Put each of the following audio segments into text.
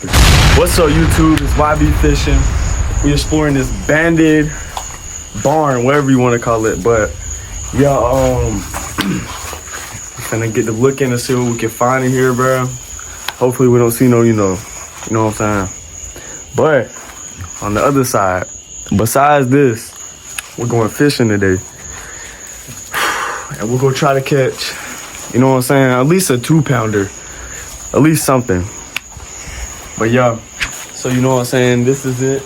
What's up, YouTube? It's YB Fishing. We exploring this banded barn, whatever you want to call it. But yeah, gonna get to look in and see what we can find in here, bro. Hopefully we don't see no, you know what I'm saying. But on the other side, besides this, we're going fishing today, and we're gonna try to catch, you know what I'm saying, at least a 2-pounder, at least something. But yeah, so you know what I'm saying, this is it.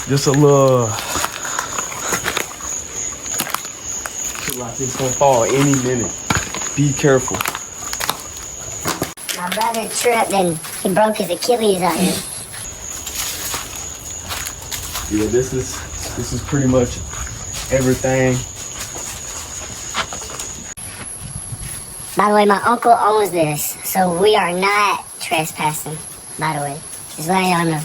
Just a little, feel like it's gonna fall any minute. Be careful. My brother tripped and he broke his Achilles out here. Yeah, this is pretty much everything. By the way, my uncle owns this, so we are not trespassing, by the way. Just letting y'all know.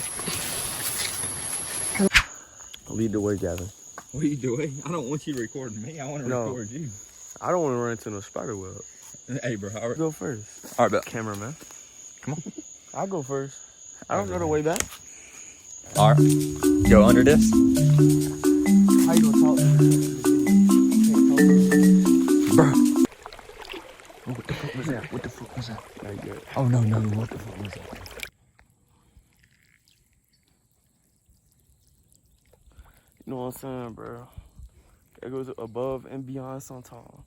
Lead the way, Gavin. What are you doing? I don't want you recording me. I want to record you. I don't want to run into no spider web. Hey, bro. All right. Go first. All right, bet. Cameraman. Come on. I'll go first. I don't know the way back. All right. Go under this. How you gonna talk? Bro. What the fuck was that? What the fuck was that? Not good. Oh, no. What the fuck was that? You know what I'm saying, bro? It goes above and beyond sometimes.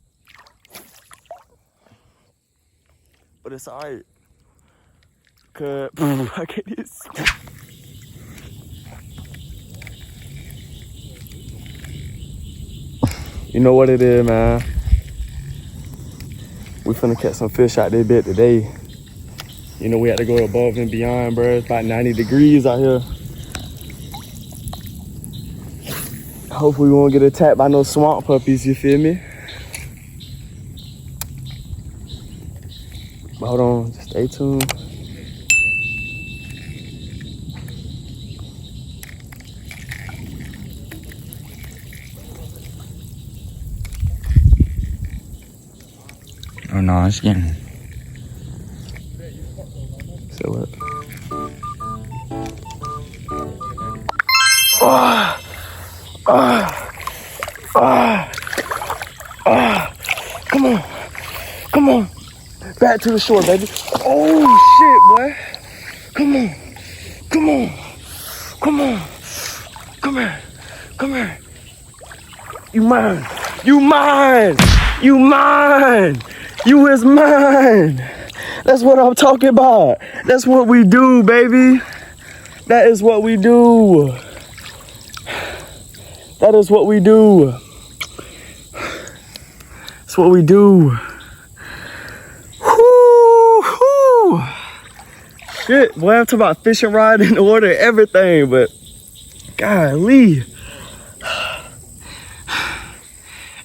But it's alright. Cause I get this. You know what it is, man. We finna catch some fish out there bit today. You know, we had to go above and beyond, bro. It's about 90 degrees out here. Hopefully we won't get attacked by no swamp puppies, you feel me? But hold on, just stay tuned. Oh, no, it's getting... So what? Come on. Back to the shore, baby. Oh, shit, boy. Come here. You mine. You is mine. That's what I'm talking about. That's what we do, baby. That is what we do. That's what we do. Whoo. Shit, boy, I'm talking about fishing rod in the water, everything, but golly.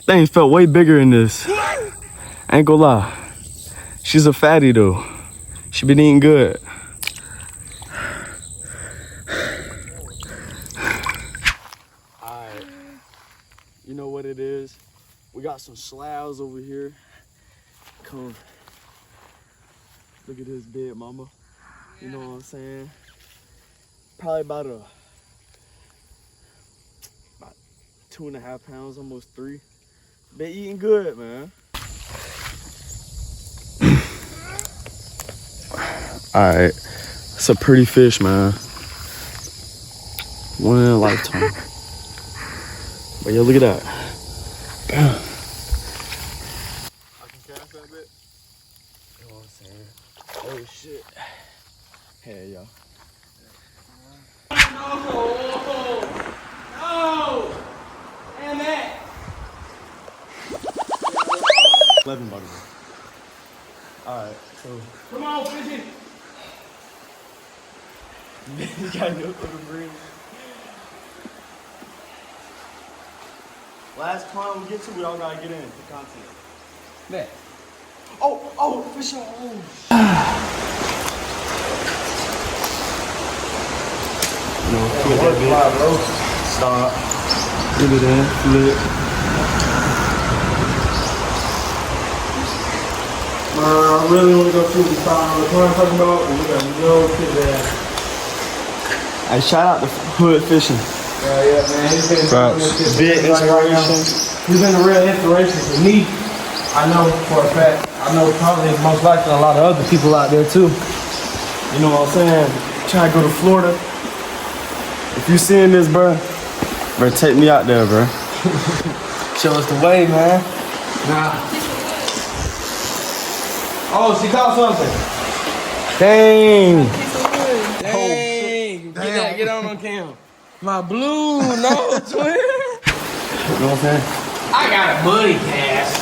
Things felt way bigger in this. I ain't gonna lie. She's a fatty though. She been eating good. Alright. You know what it is? We got some slabs over here. Come. Look at this bed, mama. You know what I'm saying? Probably about 2.5 pounds, almost 3. Been eating good, man. Alright. It's a pretty fish, man. One in a lifetime. But yo, look at that. Bam. I can cast that bit. You know what I'm saying? Oh shit. Hey, y'all. No! Damn it! 11 bucks. Alright, so. Come on, fishing! You gotta go for the breeze. Last climb we get to, we all gotta get in for content. Man. Oh, fish on. No, flip that bit. Stop. Get it in, flip. I really want to go see what we found. What I'm talking about, and we got no kid there. Hey, shout out to Hood Fishing. Yeah, man. He's been Big inspiration. He's been a real inspiration for me. I know for a fact. I know probably most likely a lot of other people out there too. You know what I'm saying? Try to go to Florida. If you seeing this, bro, take me out there, bro. Show us the way, man. Nah. Oh, she caught something. Dang. Dang. Get on cam. My blue, no, twin. You know what I'm saying? I got a buddy cast.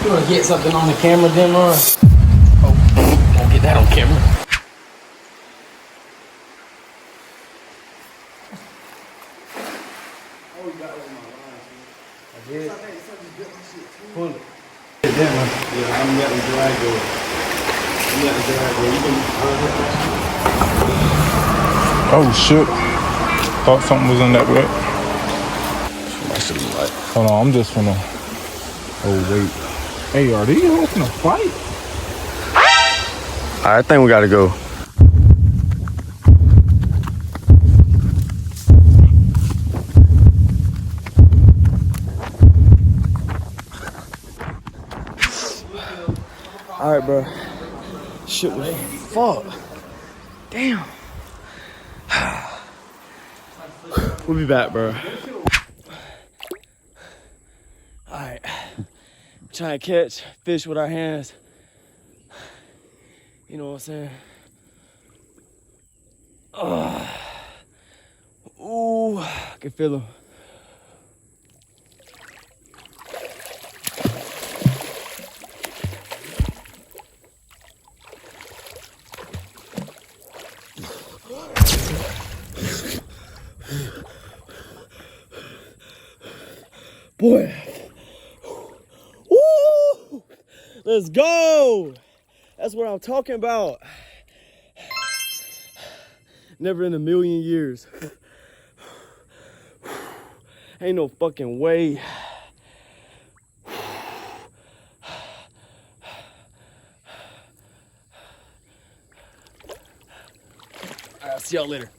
You wanna get something on the camera, then, Laura? Oh, don't get that on camera. Oh, you got it on my line, I did. Pull it. Yeah, I'm letting drag go. You can Oh shit. Thought something was in that wet. Hold on, I'm just gonna. Oh wait. Hey, are these open a fight? I think we gotta go. All right, bro. Shit was fuck. Damn. We'll be back, bro. All right. Trying to catch fish with our hands. You know what I'm saying? Ooh, I can feel them. Boy. Woo! Let's go. That's what I'm talking about. Never in a million years. Ain't no fucking way. All right, I'll see y'all later.